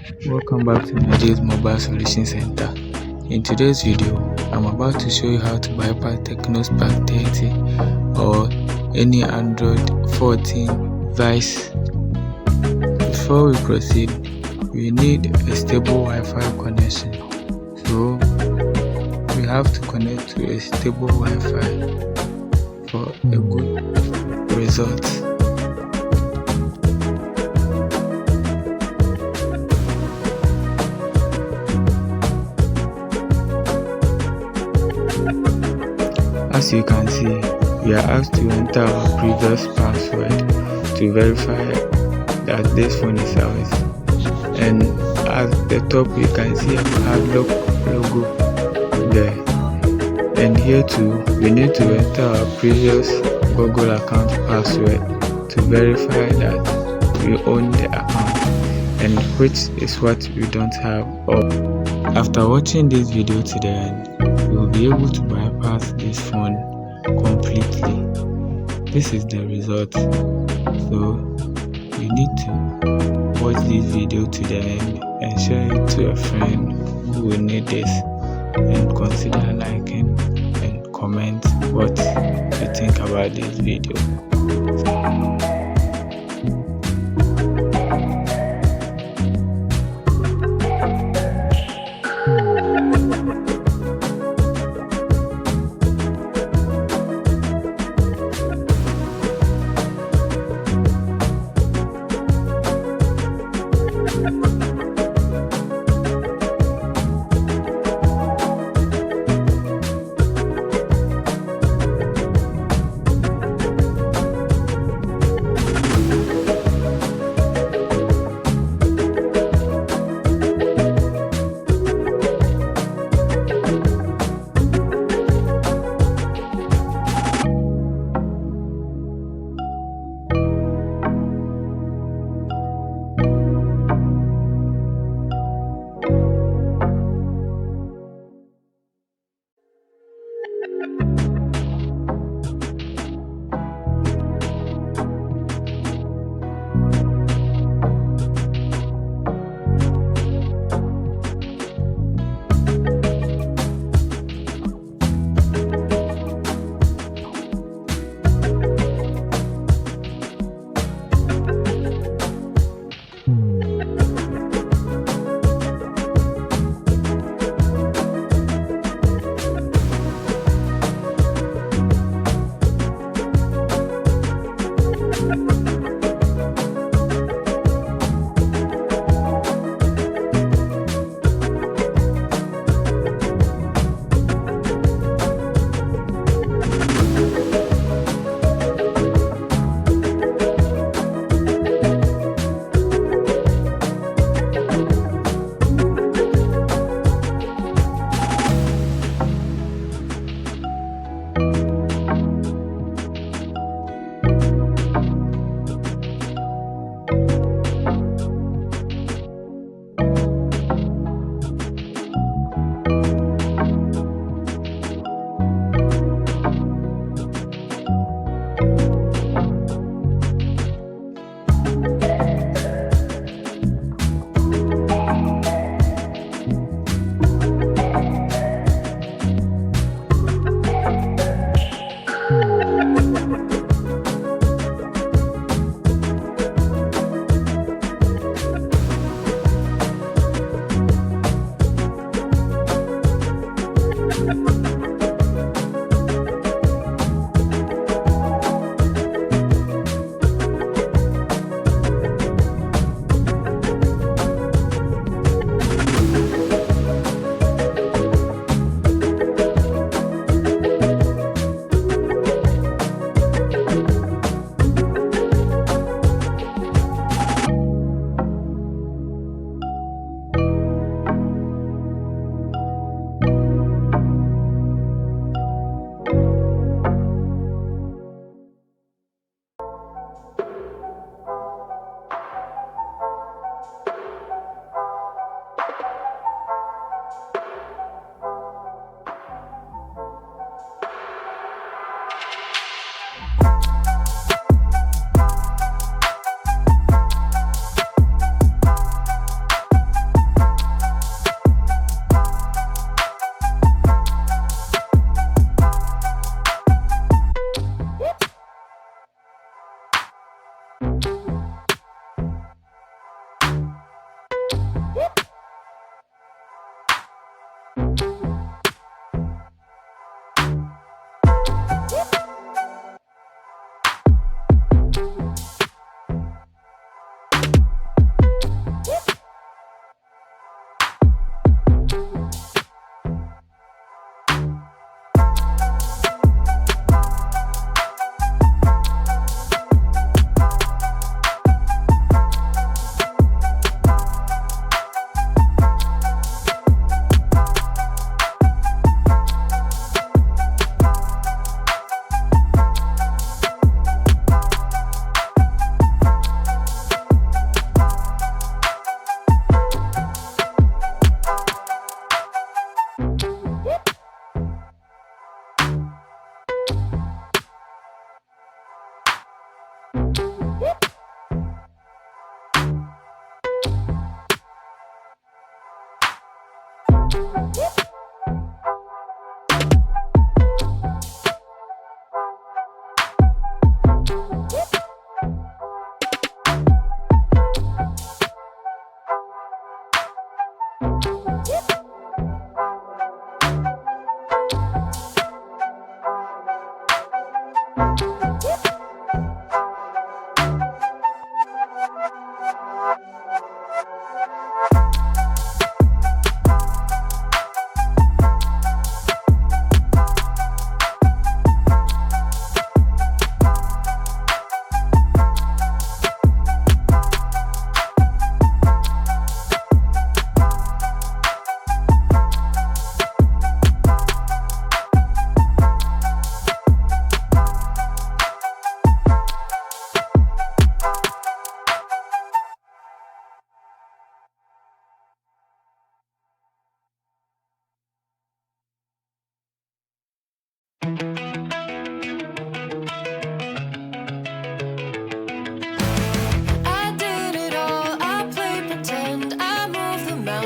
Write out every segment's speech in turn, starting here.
Welcome back to Nagyez Mobile Solution Center. In today's video, I'm about to show you how to bypass Tecno Spark 30 or any Android 14 device. Before we proceed, we need a stable Wi-Fi connection. So we have to connect to a stable Wi-Fi for a good result. As you can see, we are asked to enter our previous password to verify that this phone is ours. And at the top you can see a padlock logo there. And here too, we need to enter our previous Google account password to verify that we own the account, and which is what we don't have. After watching this video to the end, you will be able to bypass this phone completely. This is the result. So you need to watch this video to the end and share it to a friend who will need this, and consider liking and comment what you think about this video.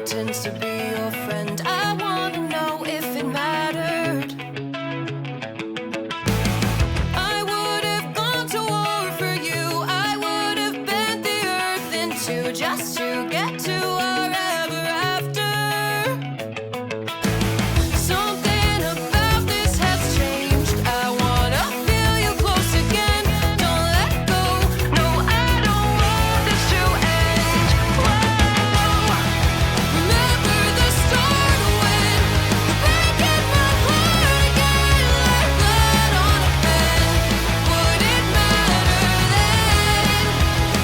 pretends to be your friend. I wanna know if it mattered. I would have gone to war for you. I would have bent the earth in two just to get to our ever after. Something about this has changed. I wanna feel you close again. Don't let go. No, I don't want this to end. Whoa. Remember the start when you're breaking my heart again like blood on a pen. Would it matter then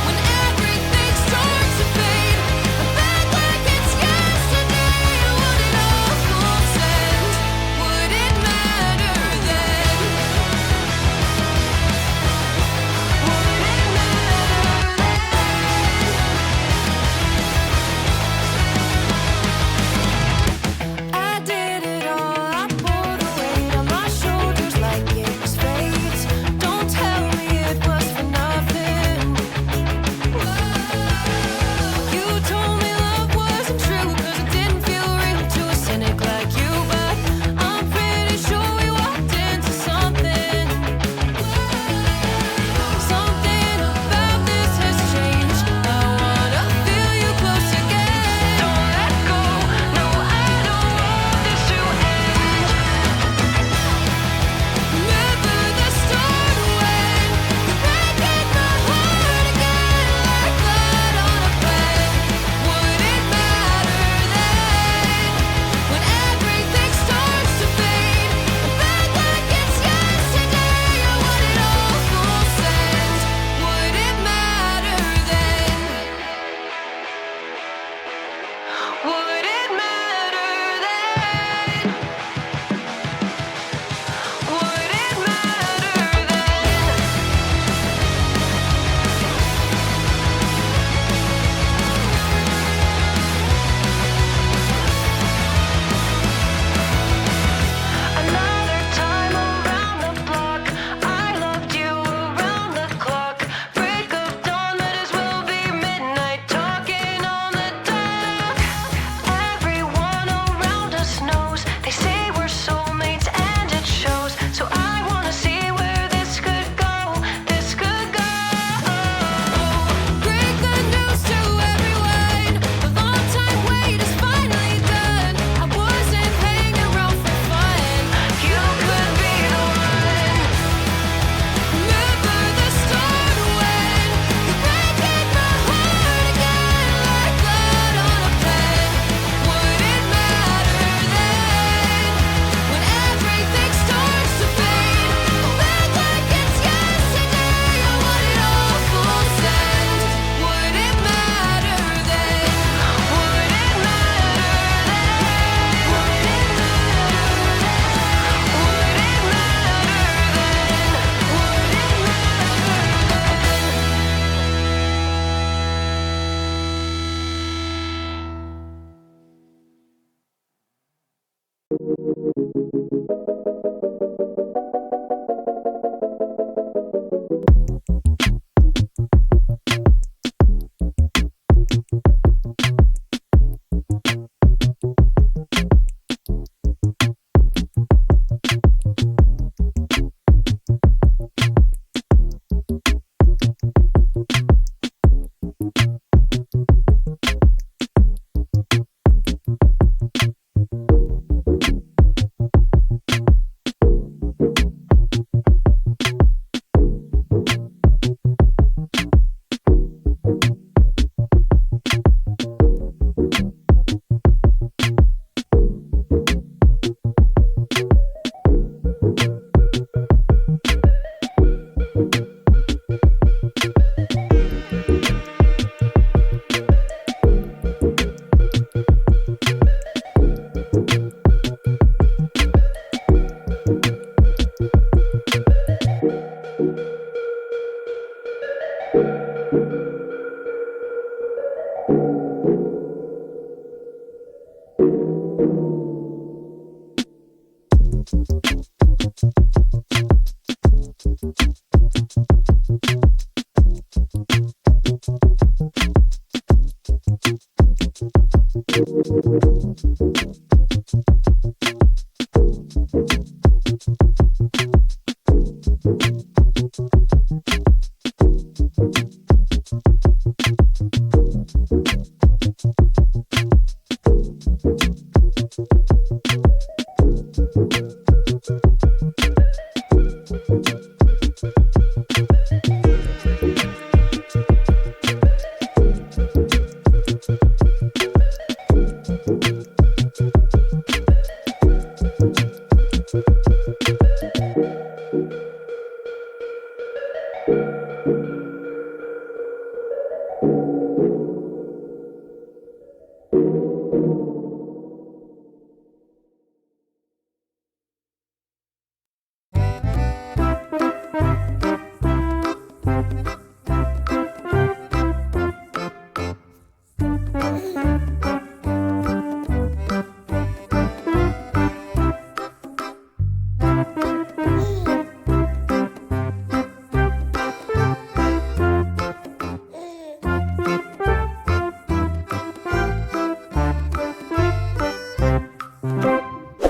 when everything starts to fade? I'm back like it's yesterday. Would it all consent? Would it matter then? Would it matter then? I did it all. I pulled the weight on my shoulders like it was fate. Don't tell me it was for nothing. You told me love wasn't true 'cause it didn't feel real to a cynic like you. But I'm pretty sure we walked into something. Something about this has changed. I wanna feel you close again. Don't let go. No, I don't want this to end. Remember the start when you're breaking my heart again like blood on a pen. Would it matter then when everything starts to fade? I'm back like it's yesterday. Or would it all consent? Would it matter then? Would it matter then? Would it matter then? Another time around the block, I loved you around the clock. Break of dawn, might as well be midnight, talking on the dock. Everyone around us knows, they say we're soulmates and it shows. So I wanna see where this could go, this could go. Break the news to everyone, the long time wait is finally done. I wasn't hanging around for fun. You could be the one. Remember the start when you're breaking my heart again like blood on a pen. Would it matter then when everything starts to fade? I'm back like it's yesterday. Or would it all consent? Would it matter then? Would it matter then? Would it matter then? Would it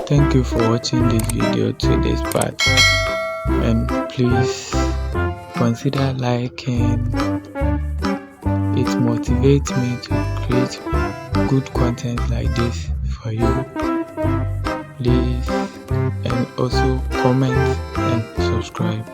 Thank you for watching this video to this part, and please consider liking. It motivates me to create good content like this for you. Please, and also comment and subscribe.